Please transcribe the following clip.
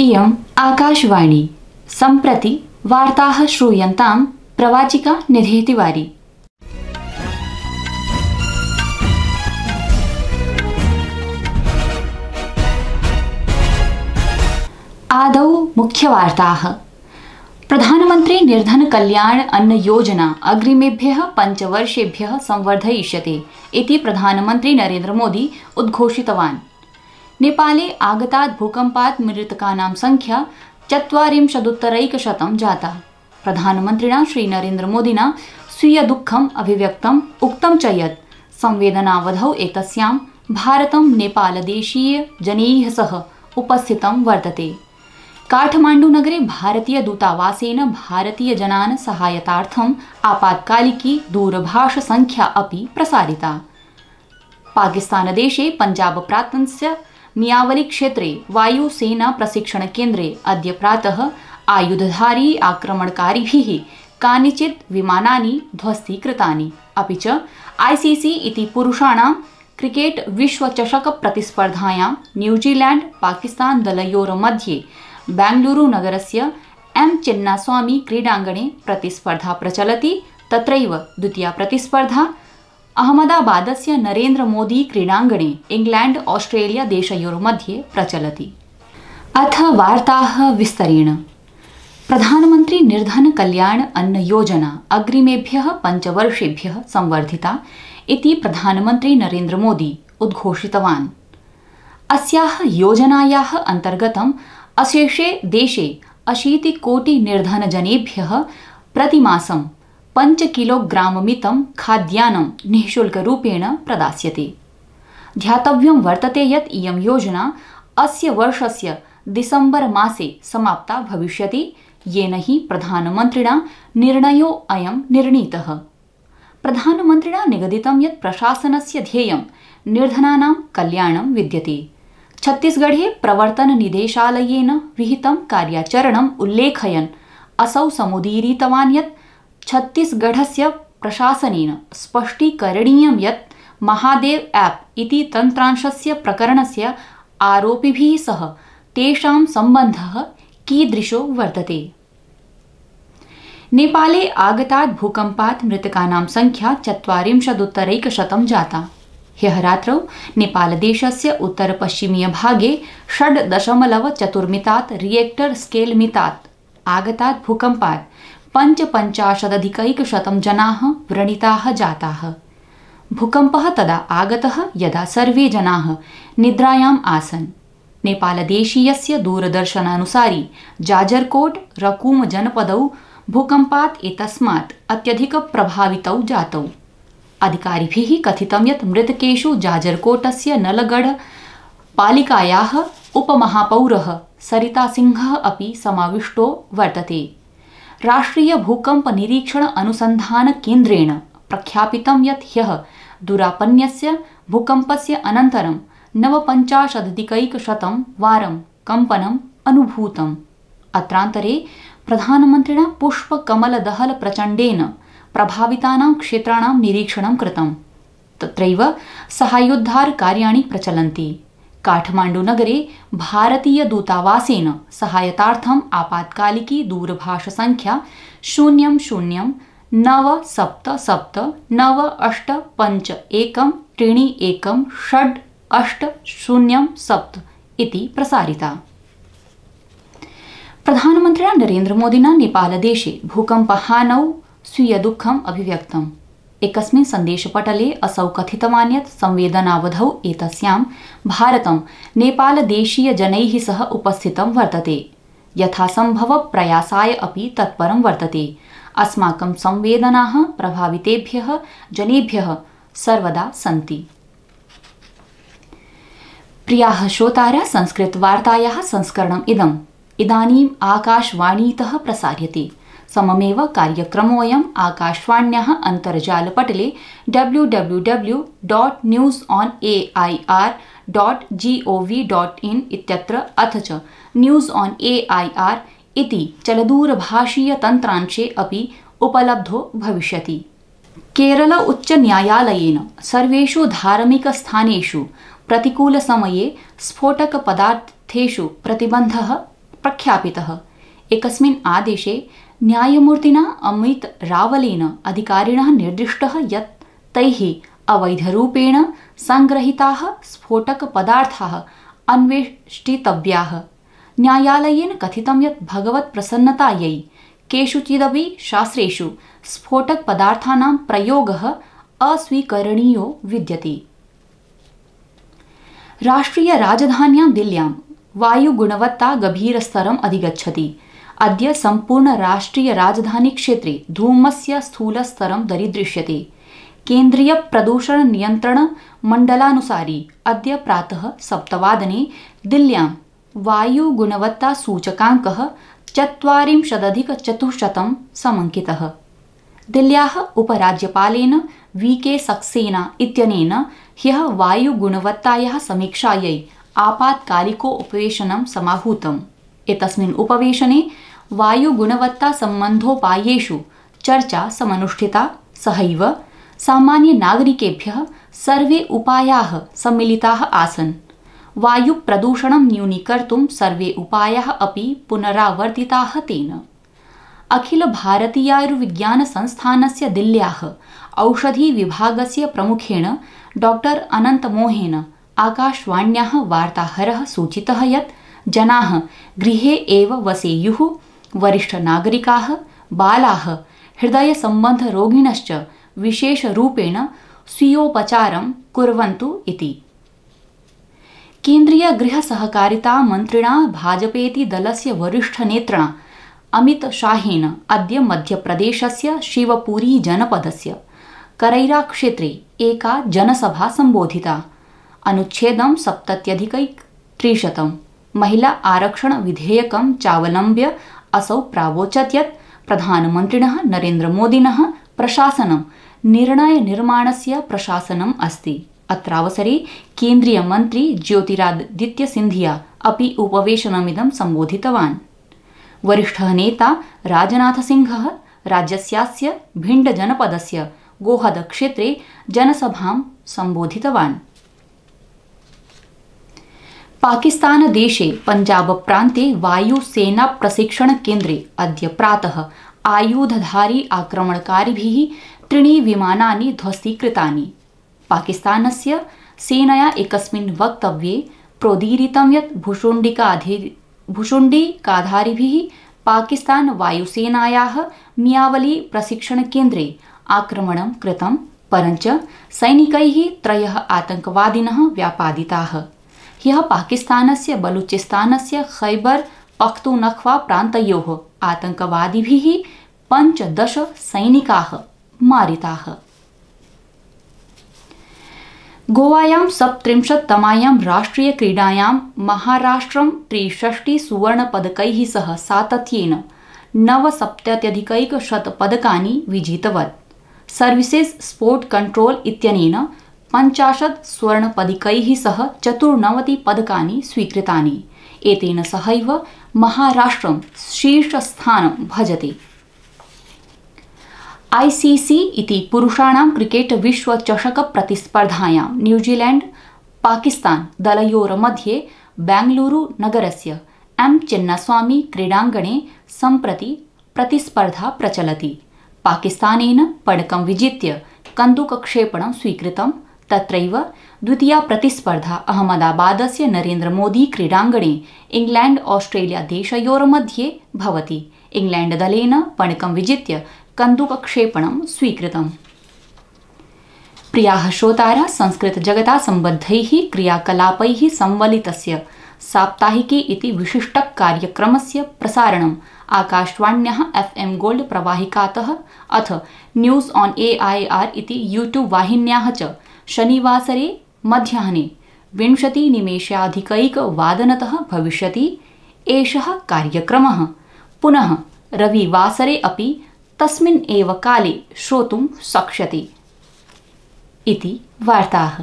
इयम् आकाशवाणी सम्प्रति वार्ताः श्रूयन्तां प्रवाचिका निधि तिवारी। आदौ मुख्यवार्ताः। प्रधानमंत्री निर्धन कल्याण अन्न योजना अग्रिमेभ्यः 5 वर्षेभ्यः संवर्धयिष्यते इति प्रधानमंत्री नरेंद्र मोदी उद्घोषितवान्। नेपाले आगतात् भूकम्पात् मृतकानां संख्या 40% जाता। प्रधानमन्त्रिणा श्री नरेंद्र मोदिना स्वीय दुःखम् अभिव्यक्तम् उक्तं च यत् संवेदनावधौ एतस्यां भारतं नेपालदेशीय जनैः सह उपस्थितं वर्तते। काठमाण्डु नगरे भारतीय दूतावासेन भारतीय जनान् सहायतार्थम् आपातकालिकी दूरभाष संख्या अपि प्रसारिता। पाकिस्तानदेशे पंजाब प्रान्तस्य मियावली क्षेत्रे वायुसेना प्रशिक्षण केन्द्रे अद्य प्रातः आयुधधारी आक्रमणकारिभिः कानिचित् विमानानि ध्वस्तीकृतानि। अपि च ICC इति पुरुषाणां क्रिकेट विश्वचषक प्रतिस्पर्धायां न्यूजीलैंड पाकिस्तान दलयोर्मध्ये बेंगलुरु नगरस्य M चिन्नास्वामी क्रीडाङ्गणे प्रतिस्पर्धा प्रचलति। तत्रैव द्वितीया प्रतिस्पर्धा अहमदाबादस्य नरेंद्र मोदी क्रीडाङ्गणे इंग्लैंड ऑस्ट्रेलिया देशयोर्मध्ये प्रचलति। अथ वार्ताः विस्तरेण। प्रधानमंत्री निर्धन कल्याण अन्न योजना अग्रिमेभ्यः 5 वर्षेभ्यः संवर्धिता इति प्रधानमंत्री नरेंद्र मोदी उद्घोषितवान्। अस्याः योजनायाः अन्तर्गतम् अशेषे देशे 80 कोटि निर्धन जनेभ्यः प्रतिमासं 5 किलोग्राममितं खाद्यान्नं निःशुल्करूपेण प्रदास्यते। ध्यातव्यं वर्तते यत् इयं योजना अस्य वर्षस्य दिसम्बर मासे समाप्ता भविष्यति, येन हि प्रधानमन्त्रिणा निर्णयो अयं निर्णीतः। प्रधानमन्त्रिणा निगदितं यत् प्रशासनस्य ध्येयं निर्धनानां कल्याणं विद्यते। छत्तीसगढ़े प्रवर्तन निदेशालयेन विहितं कार्याचरणम् उल्लेखयन् असौ समुदीरितवान् यत् छत्तीसगढ़स्य प्रशासनेन स्पष्टीकरणीयं यत् महादेव ऐप इति तन्त्रांशस्य प्रकरणस्य आरोपिभिः सह तेषां सम्बन्धः कीदृशो वर्तते। नेपाले आगतात् भूकम्पात् मृतकानां संख्या 40% जाता। ह्यः रात्रौ नेपालदेशस्य उत्तरपश्चिमीय भागे 6.4 मितात् रिएक्टर स्केल मितात् आगतात् भूकम्पात् 55% जनाः व्रणिताः जाताः। भूकम्पः तदा आगतः यदा सर्वे जनाः निद्रायाम् आसन्। नेपालदेशीयस्य दूरदर्शनानुसारि जाजरकोट रकूम जनपदौ भूकम्पात् एतस्मात् अत्यधिक प्रभावितौ जातौ। अधिकारिभिः कथितं यत् मृतकेषु जाजरकोटस्य नलगढ़ पालिकायाः उपमहापौरः सरिता सिंहः अपि समाविष्टो वर्तते। राष्ट्रीय भूकंप निरीक्षण अनुसंधान केन्द्रेण प्रख्यापितं यत् ह्यः दुरापन्नस्य भूकम्पस्य अनन्तरं 49% वारं कम्पनम् अनुभूतम्। अत्रान्तरे प्रधानमन्त्रिणा पुष्पकमलदहल प्रचण्डेन प्रभावितानां क्षेत्राणां निरीक्षणं कृतम्। तत्रैव साहाय्योद्धार कार्याणि प्रचलन्ति। काठमाण्डु नगरे भारतीय दूतावासेन सहायतार्थम् आपातकालिकी दूरभाष संख्या 007975313807 इति प्रसारिता। प्रधानमन्त्रिणा नरेंद्र मोदिना नेपालदेशे भूकम्पहानौ स्वीय दुःखम् अभिव्यक्तम्। एकस्मिन् सन्देशपटले असौ कथितवान् यत् संवेदनावधौ एतस्यां भारतं नेपालदेशीय जनैः सह उपस्थितं वर्तते। यथासम्भव प्रयासाय अपि तत्परं वर्तते। अस्माकं संवेदनाः प्रभावितेभ्यः जनेभ्यः सर्वदा सन्ति। प्रियाः श्रोतारः, संस्कृतवार्तायाः संस्करणम् इदानीम् आकाशवाणीतः प्रसार्यते। सममेव कार्यक्रमोऽयम् आकाशवाण्याः अन्तर्जालपटले www.newsonair.gov.in इत्यत्र अथ च न्यूज़ ऑन AIR इति चलदूरभाषीय तन्त्रांशे अपि उपलब्धो भविष्यति। केरल उच्च न्यायालयेन सर्वेषु धार्मिकस्थानेषु प्रतिकूलसमये स्फोटकपदार्थेषु प्रतिबन्धः प्रख्यापितः। एकस्मिन् आदेशे न्यायमूर्तिना अमित रावलेन अधिकारिणः निर्दिष्टः यत् तैः अवैधरूपेण संग्रहिताः स्फोटकपदार्थाः अन्वेष्टितव्याः। न्यायालयेन कथितं यत् भगवत्प्रसन्नतायै केषुचिदपि शास्त्रेषु स्फोटकपदार्थानां प्रयोगः अस्वीकरणीयो विद्यते। राष्ट्रियराजधान्यां दिल्ल्यां वायुगुणवत्ता गभीरस्तरम् अधिगच्छति। अद्य सम्पूर्ण राष्ट्रियराजधानीक्षेत्रे धूमस्य स्थूलस्तरं दरीदृश्यते। केन्द्रीयप्रदूषणनियन्त्रणमण्डलानुसारि अद्य प्रातः 7 वादने दिल्ल्यां वायुगुणवत्तासूचकाङ्कः 40,400 समङ्कितः। दिल्ल्याः उपराज्यपालेन VK सक्सेना इत्यनेन ह्यः वायुगुणवत्तायाः समीक्षायै आपातकालिकोपवेशनं समाहूतम्। एतस्मिन् उपवेशने वायुगुणवत्तासम्बन्धोपायेषु चर्चा समनुष्ठिता। सहैव सामान्यनागरिकेभ्यः सर्वे उपायाः सम्मिलिताः आसन्। वायुप्रदूषणं न्यूनीकर्तुं सर्वे उपायाः अपि पुनरावर्तिताः तेन। अखिलभारतीयायुर्विज्ञानसंस्थानस्य दिल्ल्याः औषधिविभागस्य प्रमुखेण डॉक्टर अनन्तमोहेन आकाशवाण्याः वार्ताहरः सूचितः यत् जनाः गृहे एव वसेयुः। वरिष्ठनागरिकाः, बालाः, हृदयसम्बन्धरोगिणश्च विशेषरूपेण स्वीयोपचारं कुर्वन्तु इति। केन्द्रीयगृहसहकारिता मन्त्रिणा भाजपेति दलस्य वरिष्ठनेत्रणा अमित शाहेन अद्य मध्यप्रदेशस्य शिवपुरी जनपदस्य करैरा क्षेत्रे एका जनसभा सम्बोधिता। अनुच्छेदं 70+300 महिला आरक्षण विधेयकं चावलम्ब्य असौ प्रावोचत् यत् प्रधानमन्त्रिणः नरेन्द्रमोदिनः प्रशासनं निर्णयनिर्माणस्य प्रशासनम् अस्ति। अत्रावसरे केन्द्रीयमन्त्री ज्योतिरादित्य सिन्धिया अपि उपवेशनमिदं सम्बोधितवान्। वरिष्ठः नेता राजनाथसिंहः राज्यस्यास्य भिण्ड जनपदस्य गोहद क्षेत्रे जनसभां सम्बोधितवान्। पाकिस्तानदेशे पंजाब प्रान्ते वायुसेनाप्रशिक्षणकेन्द्रे अद्य प्रातः आयुधधारी आक्रमणकारिभिः 3 विमानानि ध्वस्तीकृतानि। पाकिस्तानस्य सेनया एकस्मिन् वक्तव्ये प्रोदीरितं यत् भुशुण्डिकाधारिभिः पाकिस्तान वायुसेनायाः मियावली प्रशिक्षणकेन्द्रे आक्रमणं कृतं, परञ्च सैनिकैः 3 आतङ्कवादिनः व्यापादिताः। ह्यः पाकिस्तानस्य बलूचिस्तानस्य खैबर पख्तूनख्वा प्रान्तयोः आतङ्कवादिभिः 15 सैनिकाः मारिताः। गोवायां 37तमायां राष्ट्रियक्रीडायां महाराष्ट्रं 63 सुवर्णपदकैः सह सातत्येन 69,100 पदकानि विजितवत्। सर्विसेस् स्पोर्ट् कंट्रोल इत्यनेन 50 स्वर्णपदकैः सह 94 पदकानि स्वीकृतानि। एतेन सहैव महाराष्ट्रं शीर्षस्थानं भजते। ICC इति पुरुषाणां क्रिकेट विश्वचषक प्रतिस्पर्धायां न्यूजीलैंड पाकिस्तान दलयोर्मध्ये बेंगलुरु नगरस्य M चिन्नास्वामी क्रीडाङ्गणे सम्प्रति प्रतिस्पर्धा प्रचलति। पाकिस्तानेन पदकं विजित्य कन्दुकक्षेपणं स्वीकृतं। तत्रैव द्वितीया प्रतिस्पर्धा अहमदाबादस्य नरेन्द्रमोदी क्रीडाङ्गणे इंग्लैंड ऑस्ट्रेलिया देशयोर्मध्ये भवति। इंग्लैंड दलेन पदकं विजित्य कन्दुकक्षेपणं स्वीकृतम्। प्रियाः श्रोतारः, संस्कृतजगता सम्बद्धैः क्रियाकलापैः संवलितस्य साप्ताहिकी इति विशिष्टकार्यक्रमस्य प्रसारणम् आकाशवाण्याः FM गोल्ड प्रवाहिकातः अथ न्यूज़ ऑन AIR इति यूट्यूब वाहिन्याः च शनिवासरे मध्याह्ने 20:01 भविष्यति। एषः कार्यक्रमः पुनः रविवासरे अपि तस्मिन् एव काले श्रोतुं शक्ष्यते इति वार्ताः।